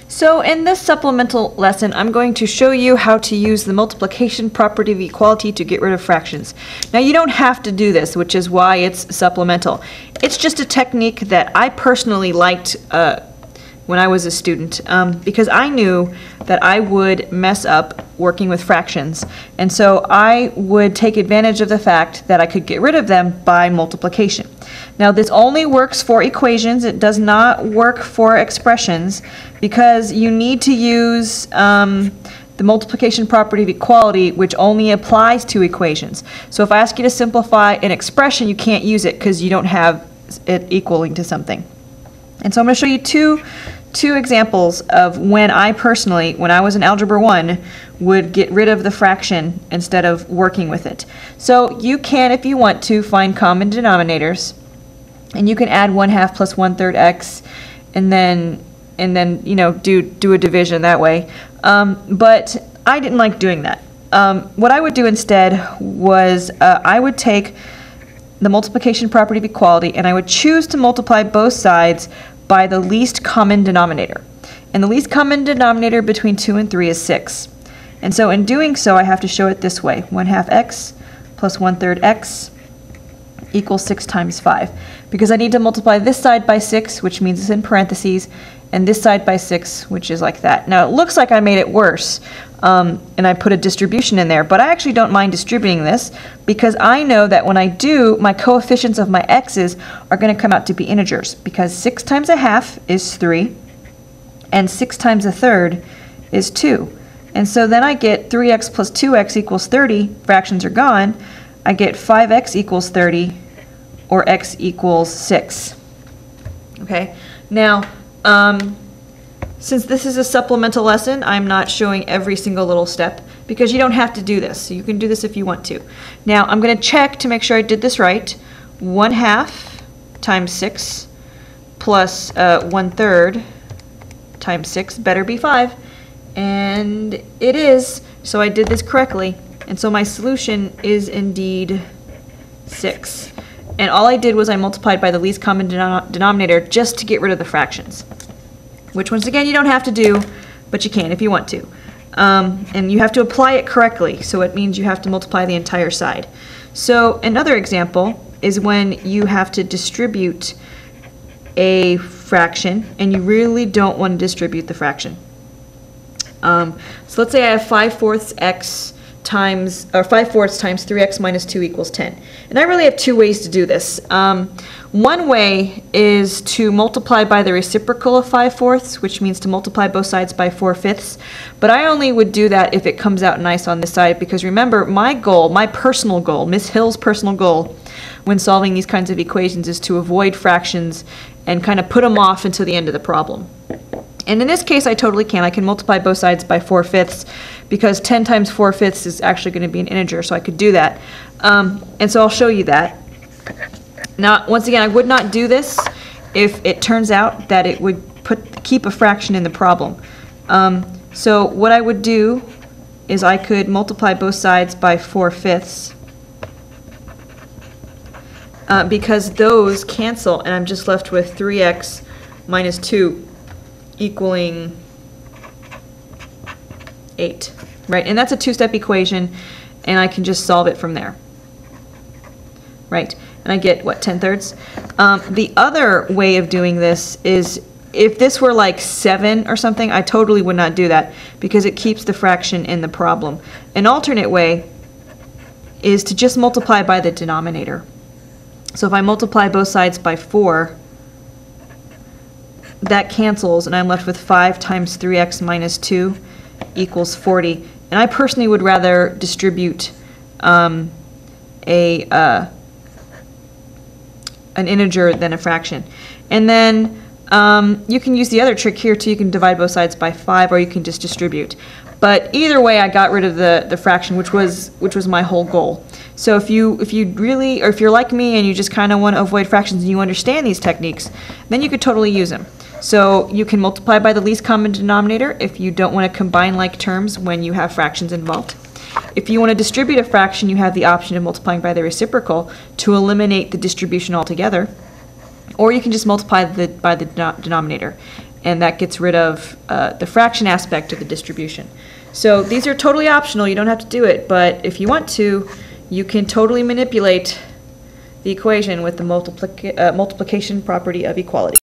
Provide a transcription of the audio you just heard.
So in this supplemental lesson, I'm going to show you how to use the multiplication property of equality to get rid of fractions. Now you don't have to do this, which is why it's supplemental. It's just a technique that I personally liked when I was a student because I knew that I would mess up working with fractions. And so I would take advantage of the fact that I could get rid of them by multiplication. Now this only works for equations. It does not work for expressions because you need to use the multiplication property of equality, which only applies to equations. So if I ask you to simplify an expression, you can't use it because you don't have it equaling to something. And so I'm going to show you two examples of when I personally, when I was in Algebra 1, would get rid of the fraction instead of working with it. So you can, if you want to, find common denominators, and you can add 1/2 plus 1/3 x, and then you know do a division that way. But I didn't like doing that. What I would do instead was I would take the multiplication property of equality, and I would choose to multiply both sides by the least common denominator. And the least common denominator between 2 and 3 is 6. And so in doing so, I have to show it this way. 1/2 x plus 1/3 x equals 6 times 5. Because I need to multiply this side by 6, which means it's in parentheses, and this side by 6, which is like that. Now it looks like I made it worse, and I put a distribution in there, but I actually don't mind distributing this because I know that when I do, my coefficients of my x's are going to come out to be integers, because 6 times 1/2 is 3, and 6 times 1/3 is 2. And so then I get 3x plus 2x equals 30, fractions are gone. I get 5x equals 30, or x equals 6. Okay, now since this is a supplemental lesson, I'm not showing every single little step because you don't have to do this. So you can do this if you want to. Now I'm going to check to make sure I did this right. 1/2 times 6 plus 1/3 times 6 better be 5. And it is, so I did this correctly. And so my solution is indeed 6. And all I did was I multiplied by the least common denominator just to get rid of the fractions. Which, once again, you don't have to do, but you can if you want to. And you have to apply it correctly, so it means you have to multiply the entire side. So another example is when you have to distribute a fraction, and you really don't want to distribute the fraction. So let's say I have 5/4 x times, or 5/4 times 3x minus 2 equals 10. And I really have two ways to do this. One way is to multiply by the reciprocal of 5/4, which means to multiply both sides by 4/5. But I only would do that if it comes out nice on this side, because remember, my goal, my personal goal, Miss Hill's personal goal when solving these kinds of equations is to avoid fractions and kind of put them off until the end of the problem. And in this case, I totally can. I can multiply both sides by 4/5 because 10 times 4/5 is actually going to be an integer, so I could do that. And so I'll show you that. Now, once again, I would not do this if it turns out that it would keep a fraction in the problem. So what I would do is I could multiply both sides by 4/5 because those cancel, and I'm just left with 3x minus 2 equaling 8, right? And that's a two-step equation, and I can just solve it from there, right? And I get, what, 10/3? The other way of doing this is if this were like 7 or something, I totally would not do that because it keeps the fraction in the problem. An alternate way is to just multiply by the denominator. So if I multiply both sides by 4, that cancels, and I'm left with 5 times 3x minus 2 equals 40. And I personally would rather distribute an integer than a fraction. And then you can use the other trick here too. You can divide both sides by 5, or you can just distribute. But either way, I got rid of the fraction, which was my whole goal. So if you really, or if you're like me and you just kind of want to avoid fractions and you understand these techniques, then you could totally use them. So you can multiply by the least common denominator if you don't want to combine like terms when you have fractions involved. If you want to distribute a fraction, you have the option of multiplying by the reciprocal to eliminate the distribution altogether. Or you can just multiply by the denominator. and that gets rid of the fraction aspect of the distribution. So these are totally optional, you don't have to do it, but if you want to, you can totally manipulate the equation with the multiplication property of equality.